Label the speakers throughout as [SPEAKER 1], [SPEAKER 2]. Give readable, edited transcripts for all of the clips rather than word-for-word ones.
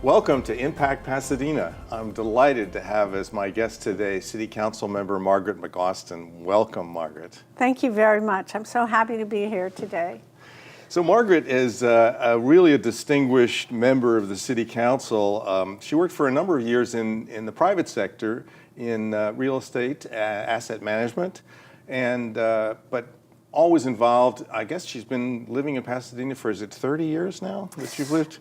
[SPEAKER 1] Welcome to Impact Pasadena. I'm delighted to have as my guest today City Council member Margaret McAustin. Welcome, Margaret.
[SPEAKER 2] Thank you very much. I'm so happy to be here today.
[SPEAKER 1] So Margaret is really a distinguished member of the City Council. She worked for a number of years in the private sector in real estate, asset management, and but always involved. I guess she's been living in Pasadena for, is it 30 years now that you've lived?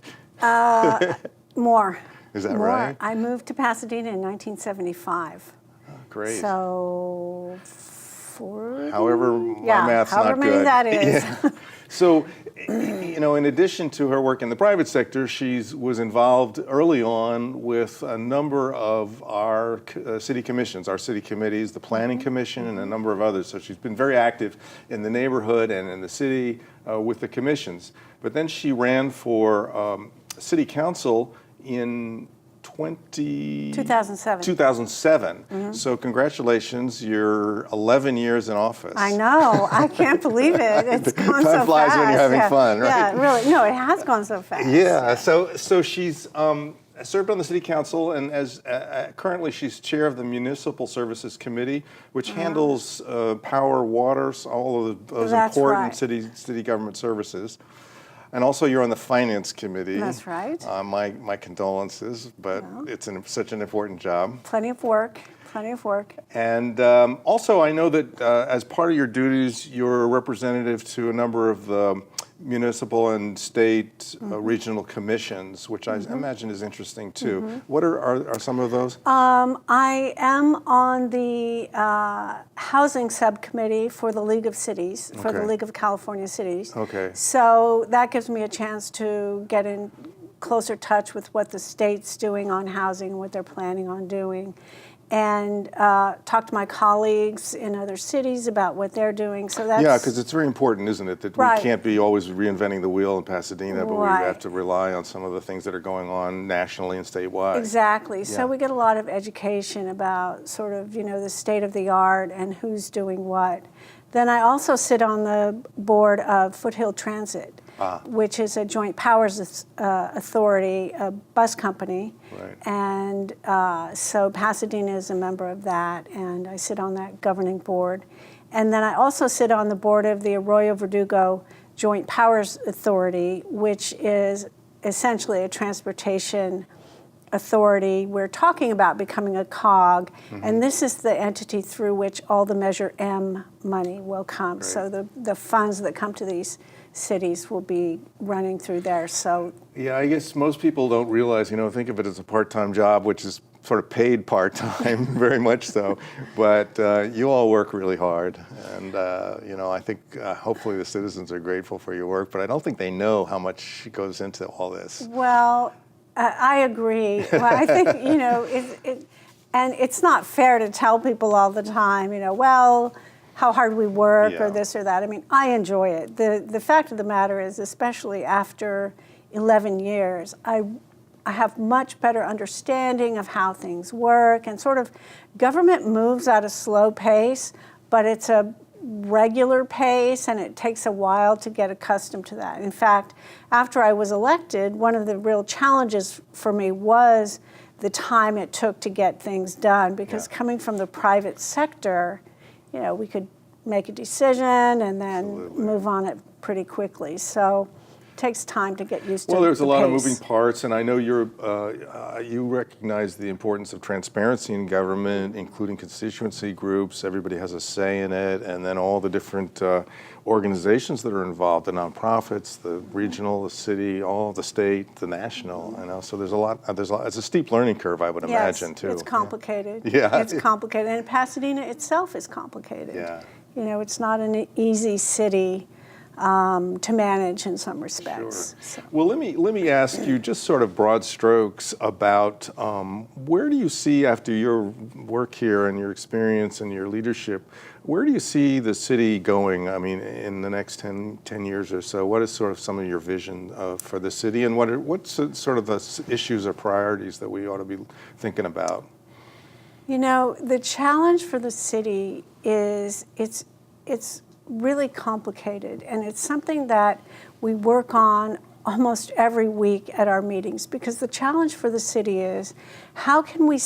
[SPEAKER 2] More.
[SPEAKER 1] Is that
[SPEAKER 2] More.
[SPEAKER 1] right?
[SPEAKER 2] I moved to Pasadena in 1975.
[SPEAKER 1] Oh, great.
[SPEAKER 2] So 40?
[SPEAKER 1] However, my math's not good.
[SPEAKER 2] However many that is.
[SPEAKER 1] Yeah. So, you know, in addition to her work in the private sector, she was involved early on with a number of our city commissions, our city committees, the Planning Commission, and a number of others. So she's been very active in the neighborhood and in the city with the commissions. But then she ran for City Council in
[SPEAKER 2] 2007.
[SPEAKER 1] 2007. So congratulations, you're 11 years in office.
[SPEAKER 2] I know. I can't believe it. It's gone so fast.
[SPEAKER 1] Time flies when you're having fun, right?
[SPEAKER 2] Yeah, really. No, it has gone so fast.
[SPEAKER 1] Yeah. So she's served on the City Council, and as currently she's chair of the Municipal Services Committee, which handles power, water, all of those
[SPEAKER 2] That's
[SPEAKER 1] important
[SPEAKER 2] right.
[SPEAKER 1] city government services. And also, you're on the Finance Committee.
[SPEAKER 2] That's right.
[SPEAKER 1] My condolences, but it's such an important job.
[SPEAKER 2] Plenty of work. Plenty of work.
[SPEAKER 1] And also, I know that as part of your duties, you're a representative to a number of the municipal and state regional commissions, which I imagine is interesting too. What are some of those?
[SPEAKER 2] I am on the housing subcommittee for the League of Cities, for the League of California Cities.
[SPEAKER 1] Okay.
[SPEAKER 2] So that gives me a chance to get in closer touch with what the state's doing on housing, what they're planning on doing, and talk to my colleagues in other cities about what they're doing. So that's
[SPEAKER 1] because it's very important, isn't it, that we can't be always reinventing the wheel in Pasadena, but we have to rely on some of the things that are going on nationally and statewide.
[SPEAKER 2] Exactly.
[SPEAKER 1] Yeah.
[SPEAKER 2] So we get a lot of education about sort of, you know, the state of the art and who's doing what. Then I also sit on the board of Foothill Transit, which is a joint powers authority, a bus company.
[SPEAKER 1] Right.
[SPEAKER 2] And so Pasadena is a member of that, and I sit on that governing board. And then I also sit on the board of the Arroyo Verdugo Joint Powers Authority, which is essentially a transportation authority. We're talking about becoming a cog, and this is the entity through which all the Measure M money will come.
[SPEAKER 1] Great.
[SPEAKER 2] So the funds that come to these cities will be running through there. So
[SPEAKER 1] yeah, I guess most people don't realize, think of it as a part-time job, which is sort of paid part-time, very much so. But you all work really hard, and I think hopefully the citizens are grateful for your work. But I don't think they know how much goes into all this.
[SPEAKER 2] Well, I agree. Well, I think and it's not fair to tell people all the time, well, how hard we work or this or that. I mean, I enjoy it. The fact of the matter is, especially after 11 years, I have much better understanding of how things work, and sort of government moves at a slow pace, but it's a regular pace, and it takes a while to get accustomed to that. In fact, after I was elected, one of the real challenges for me was the time it took to get things done, because coming from the private sector, we could make a decision and then move on it pretty quickly. So it takes time to get used to.
[SPEAKER 1] Well, there's a lot of
[SPEAKER 2] pace.
[SPEAKER 1] moving parts, and I know you recognize the importance of transparency in government, including constituency groups. Everybody has a say in it, and then all the different organizations that are involved, the nonprofits, the regional, the city, all the state, the national. So there's a lot. It's a steep learning curve, I would imagine, too.
[SPEAKER 2] It's complicated.
[SPEAKER 1] Yeah.
[SPEAKER 2] It's complicated, and Pasadena itself is complicated.
[SPEAKER 1] Yeah.
[SPEAKER 2] It's not an easy city to manage in some respects.
[SPEAKER 1] Sure.
[SPEAKER 2] So.
[SPEAKER 1] Well, let me ask you just sort of broad strokes about where do you see, after your work here and your experience and your leadership, where do you see the city going? I mean, in the next 10 years or so, what is sort of some of your vision for the city, and what's sort of the issues or priorities that we ought to be thinking about?
[SPEAKER 2] The challenge for the city is it's really complicated, and it's something that we work on almost every week at our meetings, because the challenge for the city is how can we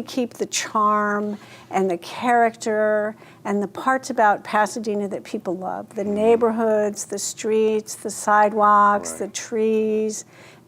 [SPEAKER 2] keep the charm and the character and the parts about Pasadena that people love, the neighborhoods, the streets, the sidewalks, the trees,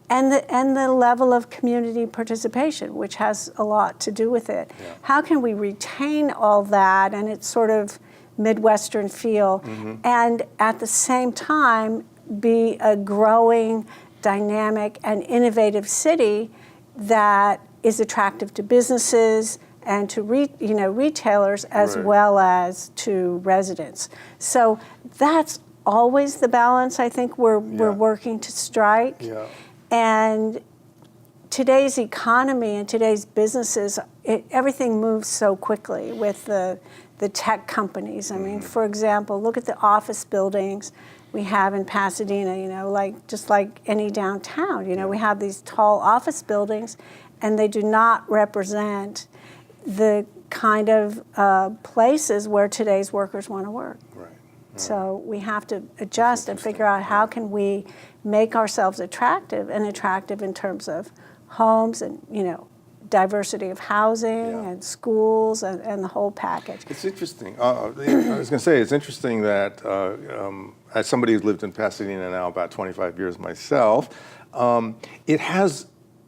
[SPEAKER 2] and the level of community participation, which has a lot to do with it. Yeah. How can we retain all that and its sort of Midwestern feel, and at the same time be a growing, dynamic, and innovative city that is attractive to businesses and to retailers as well as to residents. So that's always the balance I think we're working to strike. Yeah. And today's economy and today's businesses, everything moves so quickly with the tech companies. I mean, for example, look at the office buildings we have in Pasadena, just like any downtown. We have these tall office buildings, and they do not represent the kind of places where today's workers want to work. Right. So we have to adjust and figure out how can we make ourselves attractive in terms of homes and, diversity of housing and schools and the whole package.
[SPEAKER 1] It's interesting. I was going to say, it's interesting that as somebody who's lived in Pasadena now about 25 years myself,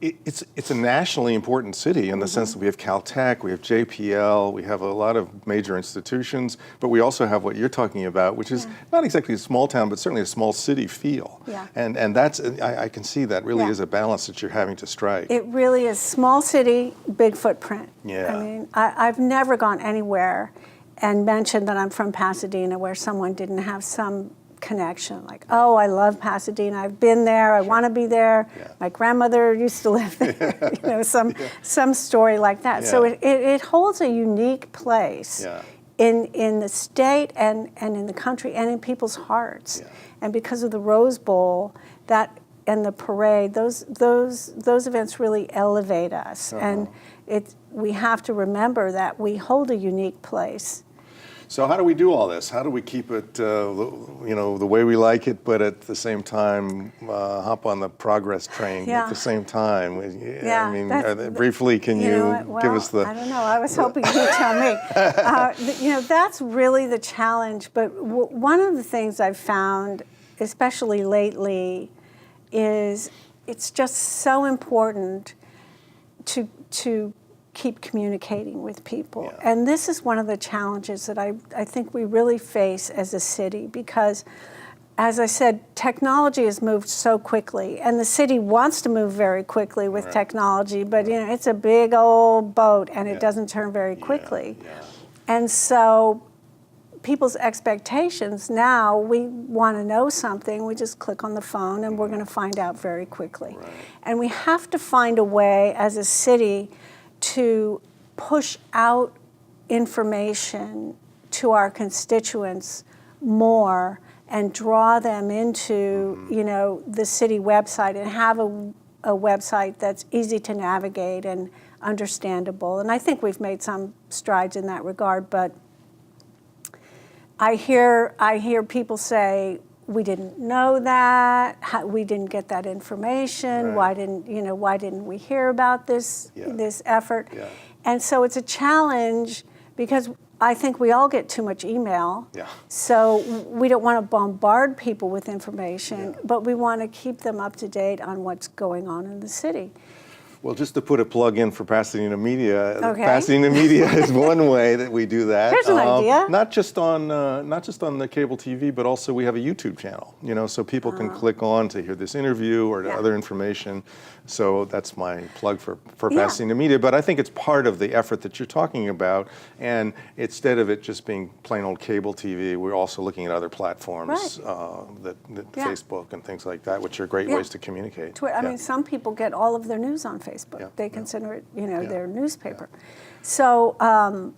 [SPEAKER 1] it's a nationally important city in the sense that we have Caltech, we have JPL, we have a lot of major institutions, but we also have what you're talking about, which is not exactly a small town, but certainly a small city feel. Yeah. And that's, I can see that really is a balance that you're having to strike.
[SPEAKER 2] It really is small city, big footprint.
[SPEAKER 1] Yeah.
[SPEAKER 2] I mean, I've never gone anywhere and mentioned that I'm from Pasadena where someone didn't have some connection, like, oh, I love Pasadena, I've been there, I want to be there, my grandmother used to live there, some story like that. So it holds a unique place in the state and in the country and in people's hearts. Yeah. And because of the Rose Bowl, that and the parade, those events really elevate us. And we have to remember that we hold a unique place.
[SPEAKER 1] So how do we do all this? How do we keep it, the way we like it, but at the same time hop on the progress train at the same time? I mean, briefly, can you give us the?
[SPEAKER 2] I don't know. I was hoping you'd tell me. That's really the challenge. But one of the things I've found, especially lately, is it's just so important to keep communicating with people. Yeah. And this is one of the challenges that I think we really face as a city because, as I said, technology has moved so quickly, and the city wants to move very quickly with technology, but it's a big old boat and it doesn't turn very quickly. Yeah. And so people's expectations now, we want to know something, we just click on the phone and we're going to find out very quickly. Right. And we have to find a way as a city to push out information to our constituents more and draw them into, the city website and have a website that's easy to navigate and understandable. And I think we've made some strides in that regard, but I hear people say, we didn't know that. We didn't get that information. Right. Why didn't we hear about this effort? Yeah. And so it's a challenge because I think we all get too much email. Yeah. So we don't want to bombard people with information, but we want to keep them up to date on what's going on in the city.
[SPEAKER 1] Well, just to put a plug in for Pasadena Media, Pasadena Media is one way that we do that.
[SPEAKER 2] Here's an idea.
[SPEAKER 1] Not just on the cable TV, but also we have a YouTube channel. So people can click on to hear this interview or other information. So that's my plug for Pasadena Media. But I think it's part of the effort that you're talking about. And instead of it just being plain old cable TV, we're also looking at other platforms, that Facebook and things like that, which are great ways to communicate.
[SPEAKER 2] I mean, some people get all of their news on Facebook. Yeah. They consider it, their newspaper. Yeah. So,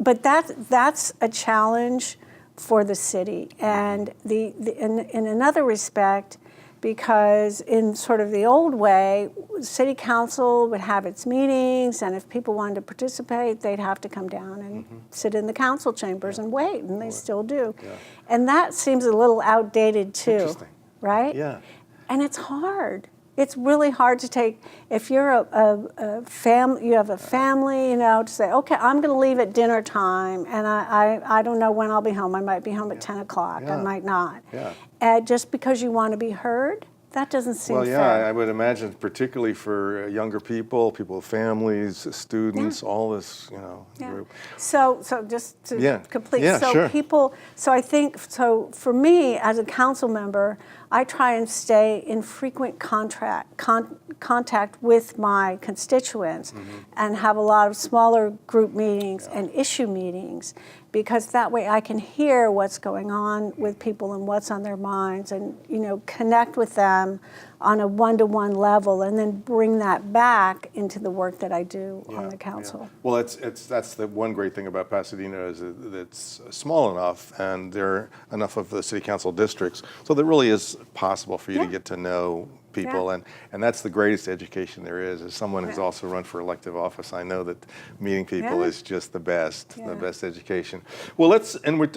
[SPEAKER 2] but that's a challenge for the city, and in another respect, because in sort of the old way, city council would have its meetings, and if people wanted to participate, they'd have to come down and sit in the council chambers and wait, and they still do. Yeah. And that seems a little outdated too. right?
[SPEAKER 1] Yeah.
[SPEAKER 2] And it's hard. It's really hard to take, if you're a family, you have a family, you know, to say, okay, I'm going to leave at dinner time, and I don't know when I'll be home. I might be home at 10 o'clock. I
[SPEAKER 1] Yeah.
[SPEAKER 2] might not.
[SPEAKER 1] Yeah.
[SPEAKER 2] And just because you want to be heard, that doesn't seem
[SPEAKER 1] Well, yeah,
[SPEAKER 2] fair.
[SPEAKER 1] I would imagine, particularly for younger people with families, students, all this, you know, group.
[SPEAKER 2] So just to complete,
[SPEAKER 1] Yeah,
[SPEAKER 2] so
[SPEAKER 1] sure.
[SPEAKER 2] people, so I think, so for me as a council member, I try and stay in frequent contact with my constituents and have a lot of smaller group meetings and issue meetings, because that way I can hear what's going on with people and what's on their minds, and, you know, connect with them on a one-to-one level, and then bring that back into the work that I do on the council.
[SPEAKER 1] Yeah. Well, that's the one great thing about Pasadena, is that it's small enough, and there are enough of the city council districts, so that really is possible for you to get to know people, and that's the greatest education there is. As someone who's also run for elective office, I know that meeting people is just the best education. Well, we're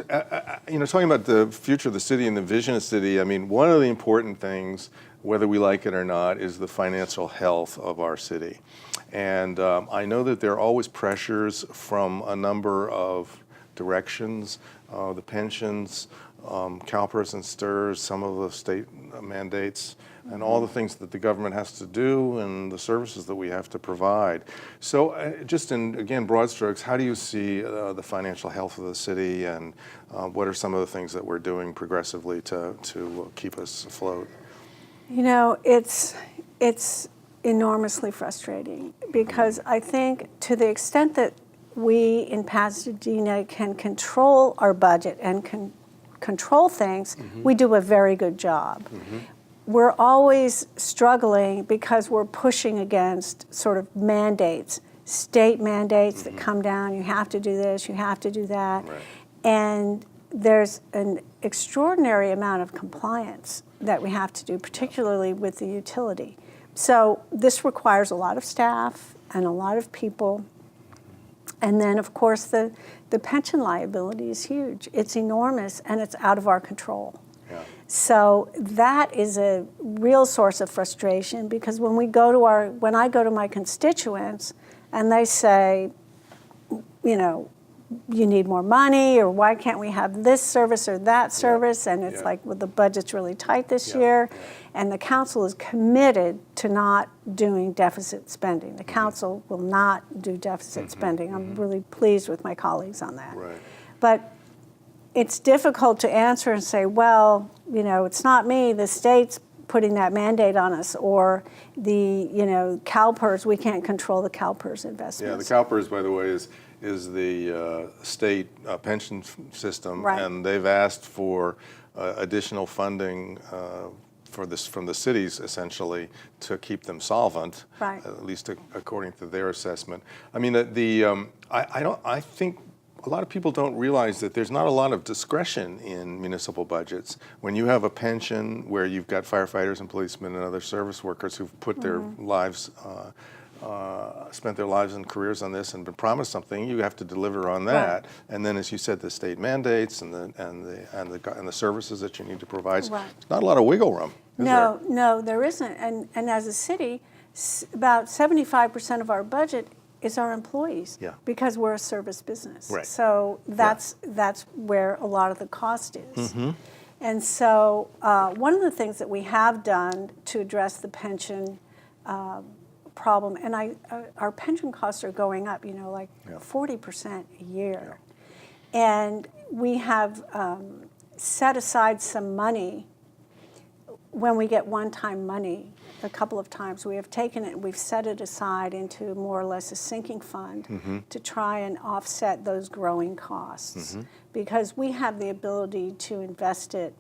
[SPEAKER 1] you know, talking about the future of the city and the vision of the city. I mean, one of the important things, whether we like it or not, is the financial health of our city. And I know that there are always pressures from a number of directions, the pensions, CalPERS and STIRS, some of the state mandates, and all the things that the government has to do, and the services that we have to provide. So just in, again, broad strokes, how do you see the financial health of the city, and what are some of the things that we're doing progressively to keep us afloat?
[SPEAKER 2] You know, it's enormously frustrating, because I think to the extent that we in Pasadena can control our budget and control things, we do a very good job. We're always struggling because we're pushing against sort of mandates, state mandates that come down, you have to do this, you have to do that.
[SPEAKER 1] Right.
[SPEAKER 2] And there's an extraordinary amount of compliance that we have to do, particularly with the utility. So this requires a lot of staff and a lot of people. And then, of course, the pension liability is huge. It's enormous, and it's out of our control.
[SPEAKER 1] Yeah.
[SPEAKER 2] So that is a real source of frustration, because when I go to my constituents and they say, you know, you need more money, or why can't we have this service or that service? And it's like, well, the budget's really tight this year. And the council is committed to not doing deficit spending. The council will not do deficit spending. I'm really pleased with my colleagues on that.
[SPEAKER 1] Right.
[SPEAKER 2] But it's difficult to answer and say, well, you know, it's not me, the state's putting that mandate on us, or the, you know, CalPERS, we can't control the CalPERS investments.
[SPEAKER 1] Yeah, the CalPERS, by the way, is the state pension system, and they've asked for additional funding from the cities, essentially, to keep them solvent, at least according to their assessment. I mean, I think a lot of people don't realize that there's not a lot of discretion in municipal budgets. When you have a pension where you've got firefighters and policemen and other service workers who've put their lives, spent their lives and careers on this and been promised something, you have to deliver on that. And then, as you said, the state mandates and the services that you need to provide. There's not a lot of wiggle room.
[SPEAKER 2] No, there isn't. And as a city, about 75% of our budget is our employees, because we're a service business. So that's where a lot of the cost is. And so one of the things that we have done to address the pension problem, and our pension costs are going up, you know, like 40% a year. And we have set aside some money. When we get one-time money, a couple of times we have taken it and we've set it aside into more or less a sinking fund to try and offset those growing costs, because we have the ability to invest it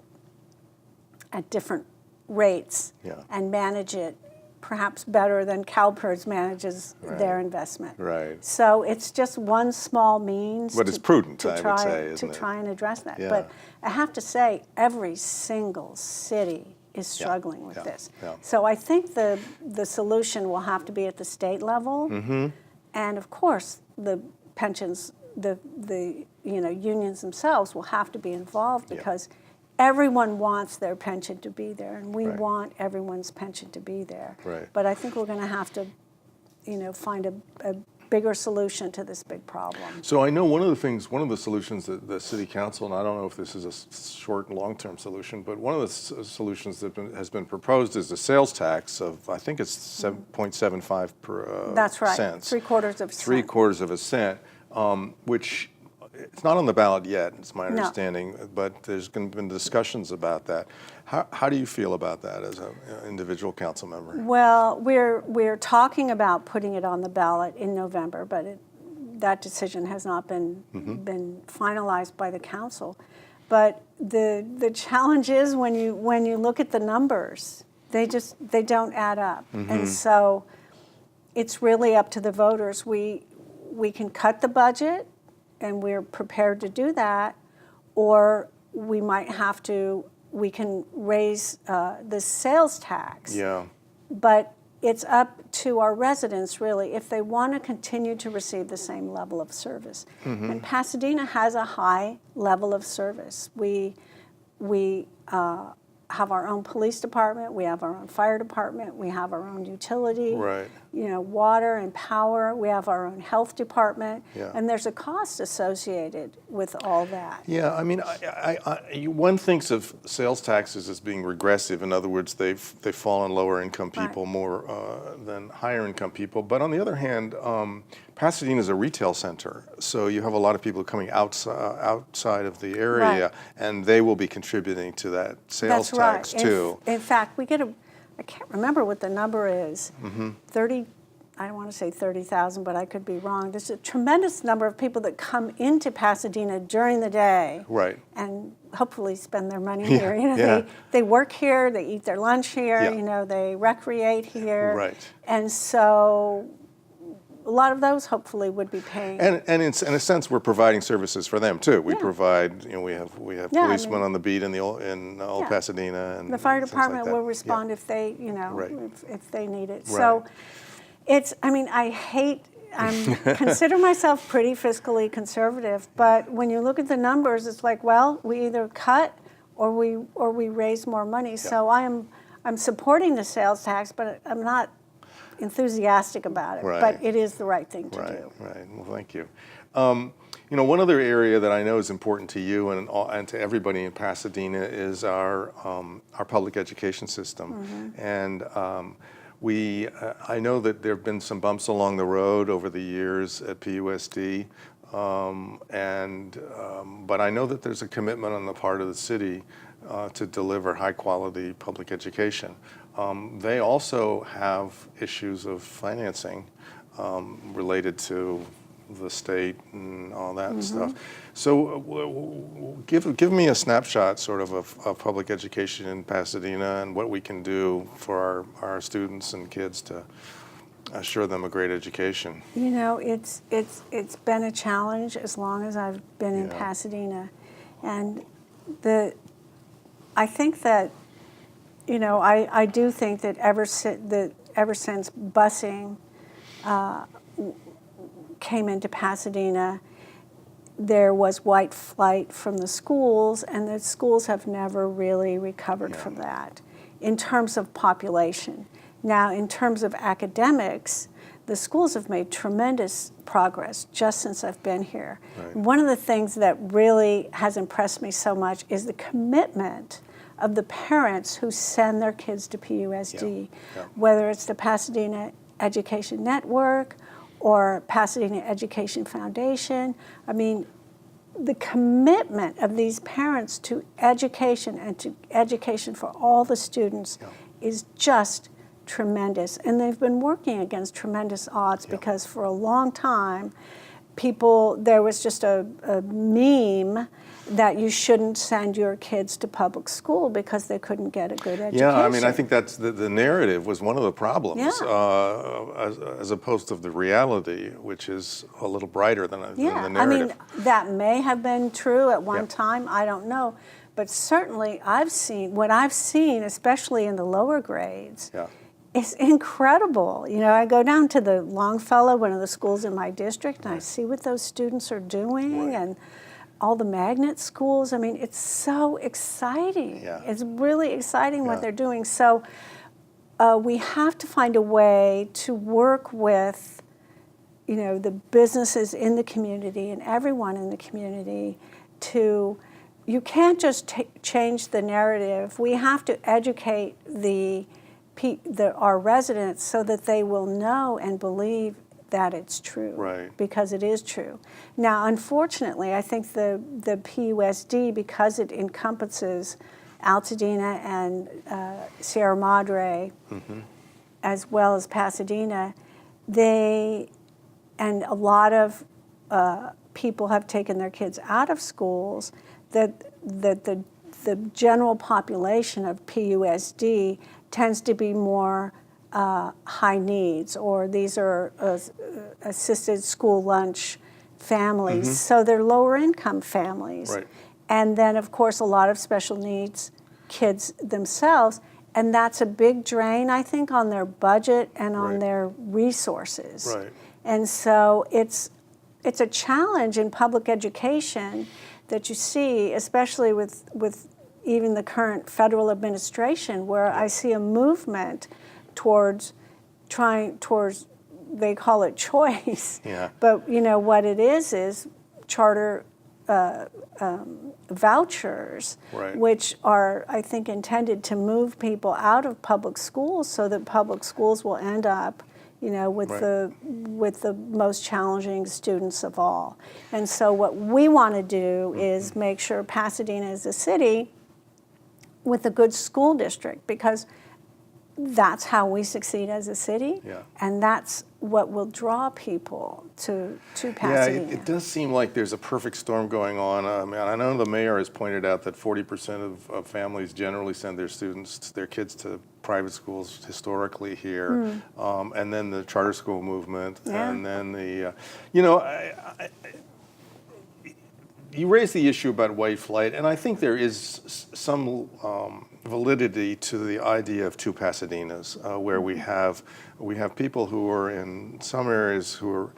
[SPEAKER 2] at different rates and manage it perhaps better than CalPERS manages their investment. So it's just one small means.
[SPEAKER 1] But it's prudent, I would say, isn't it?
[SPEAKER 2] To try and address that. But I have to say, every single city is struggling with this. So I think the solution will have to be at the state level, and of course the pensions, the unions themselves will have to be involved, because everyone wants their pension to be there, and we
[SPEAKER 1] Right.
[SPEAKER 2] want everyone's pension to be there.
[SPEAKER 1] Right.
[SPEAKER 2] But I think we're going to have to, find a bigger solution to this big problem.
[SPEAKER 1] So I know one of the solutions that the city council, and I don't know if this is a short and long-term solution, but one of the solutions that has been proposed is a sales tax of, I think it's 7.75 per
[SPEAKER 2] That's right,
[SPEAKER 1] cents.
[SPEAKER 2] 3/4 of a cent.
[SPEAKER 1] 3/4 of a cent, which it's not on the ballot yet, it's my
[SPEAKER 2] No.
[SPEAKER 1] understanding, but there's been discussions about that. How do you feel about that as an individual council member?
[SPEAKER 2] Well, we're talking about putting it on the ballot in November, but that decision has not been finalized by the council. But the challenge is when you look at the numbers, they don't add up, and so it's really up to the voters. We can cut the budget, and we're prepared to do that, or we might have to. We can raise the sales tax.
[SPEAKER 1] Yeah.
[SPEAKER 2] But it's up to our residents, really, if they want to continue to receive the same level of service. And Pasadena has a high level of service. We have our own police department, we have our own fire department, we have our own utility,
[SPEAKER 1] Right.
[SPEAKER 2] Water and power, we have our own health department,
[SPEAKER 1] Yeah.
[SPEAKER 2] and there's a cost associated with all that.
[SPEAKER 1] Yeah, I mean, one thinks of sales taxes as being regressive. In other words, they fall on lower income people
[SPEAKER 2] Right.
[SPEAKER 1] more than higher income people. But on the other hand, Pasadena is a retail center, so you have a lot of people coming outside of the area,
[SPEAKER 2] Right.
[SPEAKER 1] and they will be contributing to that sales
[SPEAKER 2] That's right.
[SPEAKER 1] tax too.
[SPEAKER 2] In fact, we get I can't remember what the number is, 30, I don't want to say 30,000, but I could be wrong. There's a tremendous number of people that come into Pasadena during the day.
[SPEAKER 1] Right.
[SPEAKER 2] And hopefully spend their money
[SPEAKER 1] Yeah,
[SPEAKER 2] here.
[SPEAKER 1] yeah.
[SPEAKER 2] They work here, they eat their lunch here,
[SPEAKER 1] Yeah.
[SPEAKER 2] they recreate here.
[SPEAKER 1] Right.
[SPEAKER 2] And so a lot of those hopefully would be paying.
[SPEAKER 1] And in a sense, we're providing services for them too. We
[SPEAKER 2] Yeah.
[SPEAKER 1] provide, we have
[SPEAKER 2] Yeah, I
[SPEAKER 1] policemen
[SPEAKER 2] mean-
[SPEAKER 1] on the beat in old
[SPEAKER 2] Yeah.
[SPEAKER 1] Pasadena, and
[SPEAKER 2] The fire
[SPEAKER 1] things like
[SPEAKER 2] department
[SPEAKER 1] that.
[SPEAKER 2] will
[SPEAKER 1] Yeah.
[SPEAKER 2] respond if they,
[SPEAKER 1] Right.
[SPEAKER 2] if they need it.
[SPEAKER 1] Right.
[SPEAKER 2] So I consider myself pretty fiscally conservative, but when you look at the numbers, it's like, well, we either cut or we raise more money. So I'm supporting the sales tax, but I'm not enthusiastic about it.
[SPEAKER 1] Right.
[SPEAKER 2] But it is the right thing to
[SPEAKER 1] Right,
[SPEAKER 2] do.
[SPEAKER 1] right. Well, thank you. One other area that I know is important to you and to everybody in Pasadena is our public education system. And I know that there have been some bumps along the road over the years at PUSD, but I know that there's a commitment on the part of the city to deliver high-quality public education. They also have issues of financing related to the state and all that stuff. So give me a snapshot sort of public education in Pasadena and what we can do for our students and kids to assure them a great education.
[SPEAKER 2] It's been a challenge as long as I've been in
[SPEAKER 1] Yeah.
[SPEAKER 2] Pasadena. And I think that, I do think that ever since busing came into Pasadena, there was white flight from the schools, and the schools have never really recovered from that in terms of population. Now, in terms of academics, the schools have made tremendous progress just since I've been here.
[SPEAKER 1] Right.
[SPEAKER 2] One of the things that really has impressed me so much is the commitment of the parents who send their kids to PUSD,
[SPEAKER 1] Yeah.
[SPEAKER 2] whether it's the Pasadena Education Network or Pasadena Education Foundation. I mean, the commitment of these parents to education and to education for all the students is just tremendous. And they've been working against tremendous odds because for a long time, there was just a meme that you shouldn't send your kids to public school because they couldn't get a good education.
[SPEAKER 1] Yeah, I mean, I think that's the narrative was one of the problems,
[SPEAKER 2] Yeah.
[SPEAKER 1] as opposed to the reality, which is a little brighter than the
[SPEAKER 2] I
[SPEAKER 1] narrative.
[SPEAKER 2] mean, that may have been true at one
[SPEAKER 1] Yeah.
[SPEAKER 2] time, I don't know. But certainly what I've seen, especially in the lower grades,
[SPEAKER 1] Yeah.
[SPEAKER 2] is incredible. I go down to the Longfellow, one of the schools in my district, and I see what those students are doing.
[SPEAKER 1] Right.
[SPEAKER 2] And all the magnet schools. I mean, it's so exciting.
[SPEAKER 1] Yeah.
[SPEAKER 2] It's really exciting what
[SPEAKER 1] Yeah.
[SPEAKER 2] they're doing. So we have to find a way to work with, the businesses in the community and everyone in the community you can't just change the narrative. We have to educate our residents so that they will know and believe that it's true.
[SPEAKER 1] Right.
[SPEAKER 2] Because it is true. Now, unfortunately, I think the PUSD, because it encompasses Altadena and Sierra Madre, as well as Pasadena, and a lot of people have taken their kids out of schools, that the general population of PUSD tends to be more high needs, or these are assisted school lunch families, so they're lower income families.
[SPEAKER 1] Right.
[SPEAKER 2] And then, of course, a lot of special needs kids themselves, and that's a big drain, I think, on their budget and on
[SPEAKER 1] Right.
[SPEAKER 2] their resources.
[SPEAKER 1] Right.
[SPEAKER 2] And so it's a challenge in public education that you see, especially with even the current federal administration, where I see a movement towards, they call it choice,
[SPEAKER 1] Yeah.
[SPEAKER 2] but what it is charter vouchers,
[SPEAKER 1] Right.
[SPEAKER 2] which are, I think, intended to move people out of public schools so that public schools will end up with
[SPEAKER 1] Right.
[SPEAKER 2] the most challenging students of all. And so what we want to do is make sure Pasadena is a city with a good school district, because that's how we succeed as a city,
[SPEAKER 1] Yeah.
[SPEAKER 2] and that's what will draw people to
[SPEAKER 1] Yeah,
[SPEAKER 2] Pasadena.
[SPEAKER 1] it does seem like there's a perfect storm going on. I mean, I know the mayor has pointed out that 40% of families generally send their kids to private schools historically here, and then the charter school movement,
[SPEAKER 2] Yeah.
[SPEAKER 1] and then you raise the issue about white flight, and I think there is some validity to the idea of two Pasadenas, where we have people who are in some areas who are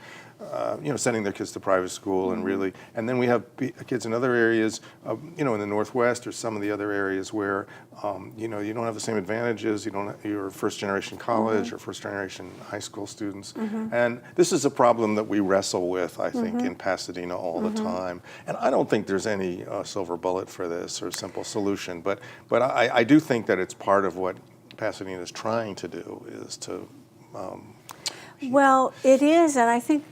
[SPEAKER 1] sending their kids to private school, and then we have kids in other areas, in the Northwest or some of the other areas where, you don't have the same advantages. You're first generation college or first generation high school students, and this is a problem that we wrestle with, I think, in Pasadena all the time. And I don't think there's any silver bullet for this or simple solution, but I do think that it's part of what Pasadena is trying to do, is to
[SPEAKER 2] Well, it is, and I think,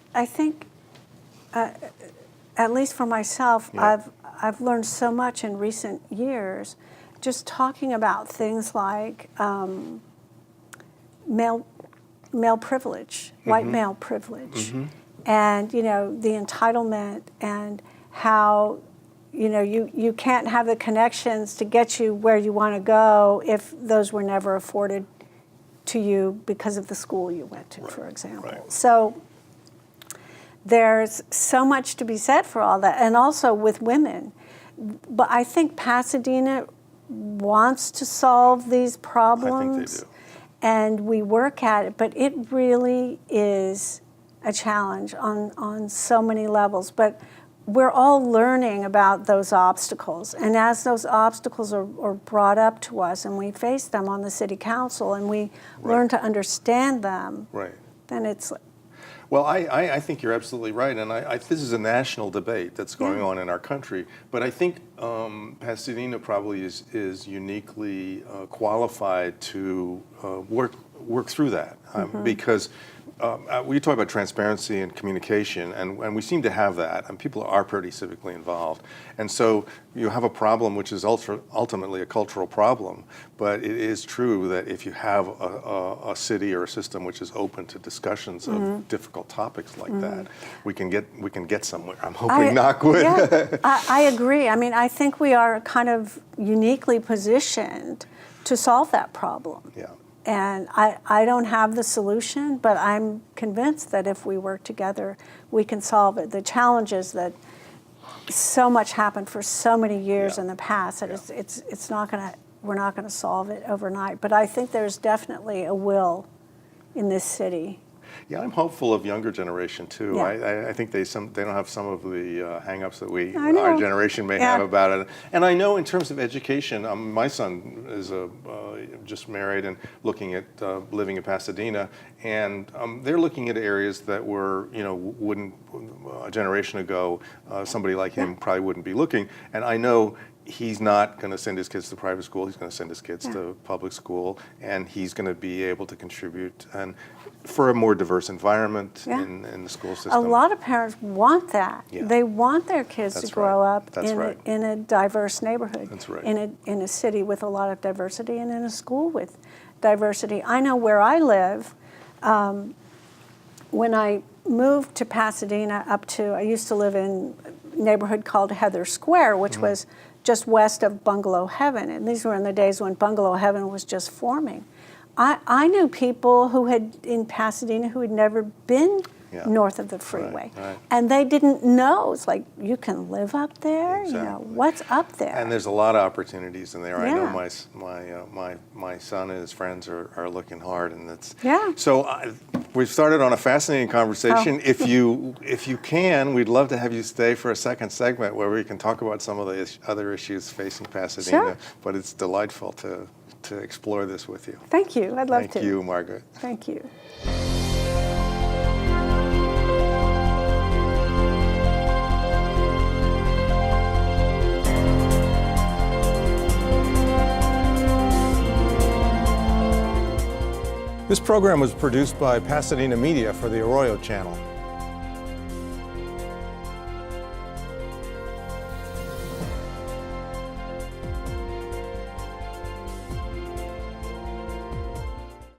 [SPEAKER 2] at least for myself,
[SPEAKER 1] Yeah.
[SPEAKER 2] I've learned so much in recent years, just talking about things like male privilege, white male privilege, and the entitlement, and how you can't have the connections to get you where you want to go if those were never afforded to you because of the school you went to, for example.
[SPEAKER 1] Right.
[SPEAKER 2] So there's so much to be said for all that, and also with women. But I think Pasadena wants to solve these problems.
[SPEAKER 1] they do.
[SPEAKER 2] And we work at it, but it really is a challenge on so many levels. But we're all learning about those obstacles. And as those obstacles are brought up to us and we face them on the city council and we learn to understand them,
[SPEAKER 1] Right.
[SPEAKER 2] then it's...
[SPEAKER 1] Well, I think you're absolutely right, and this is a national debate that's going on in our country. But I think Pasadena probably is uniquely qualified to work through that, because we talk about transparency and communication, and we seem to have that, and people are pretty civically involved. And so you have a problem which is ultimately a cultural problem, but it is true that if you have a city or a system which is open to discussions of difficult topics like that, we can get somewhere. I'm hoping, knock wood.
[SPEAKER 2] Yeah, I agree. I mean, I think we are kind of uniquely positioned to solve that problem.
[SPEAKER 1] Yeah.
[SPEAKER 2] And I don't have the solution, but I'm convinced that if we work together, we can solve it. The challenge is that so much happened for so many years in the past that it's not going to, we're not going to solve it overnight. But I think there's definitely a will in this city.
[SPEAKER 1] Yeah, I'm hopeful of younger generation too.
[SPEAKER 2] Yeah.
[SPEAKER 1] I think they don't have some of the hang-ups that
[SPEAKER 2] I
[SPEAKER 1] our
[SPEAKER 2] know.
[SPEAKER 1] generation may
[SPEAKER 2] Yeah.
[SPEAKER 1] have about it. And I know in terms of education, my son is just married and looking at living in Pasadena, and they're looking at areas that were, wouldn't a generation ago somebody like him probably wouldn't be looking. And I know he's not going to send his kids to private school. He's going to send his kids to public school, and he's going to be able to contribute and for a more diverse environment in the school system.
[SPEAKER 2] A lot of parents want that.
[SPEAKER 1] Yeah.
[SPEAKER 2] They want their kids
[SPEAKER 1] That's
[SPEAKER 2] to grow
[SPEAKER 1] right.
[SPEAKER 2] up
[SPEAKER 1] That's right.
[SPEAKER 2] in a diverse neighborhood.
[SPEAKER 1] That's right.
[SPEAKER 2] In a city with a lot of diversity and in a school with diversity. I know where I live, when I moved to Pasadena I used to live in a neighborhood called Heather Square, which was just west of Bungalow Heaven. And these were in the days when Bungalow Heaven was just forming. I knew people who in Pasadena who had never been north of the freeway.
[SPEAKER 1] Right.
[SPEAKER 2] And they didn't know. It's like, you can live up there?
[SPEAKER 1] Exactly.
[SPEAKER 2] What's up there?
[SPEAKER 1] And there's a lot of opportunities in there. I know
[SPEAKER 2] Yeah.
[SPEAKER 1] my son and his friends are looking hard, and that's
[SPEAKER 2] Yeah.
[SPEAKER 1] So we've started on a fascinating conversation.
[SPEAKER 2] Oh.
[SPEAKER 1] If you can, we'd love to have you stay for a second segment where we can talk about some of the other issues facing Pasadena.
[SPEAKER 2] Sure.
[SPEAKER 1] But it's delightful to explore this with you.
[SPEAKER 2] Thank you. I'd love to.
[SPEAKER 1] Thank you, Margaret.
[SPEAKER 2] Thank you.
[SPEAKER 3] This program was produced by Pasadena Media for the Arroyo Channel.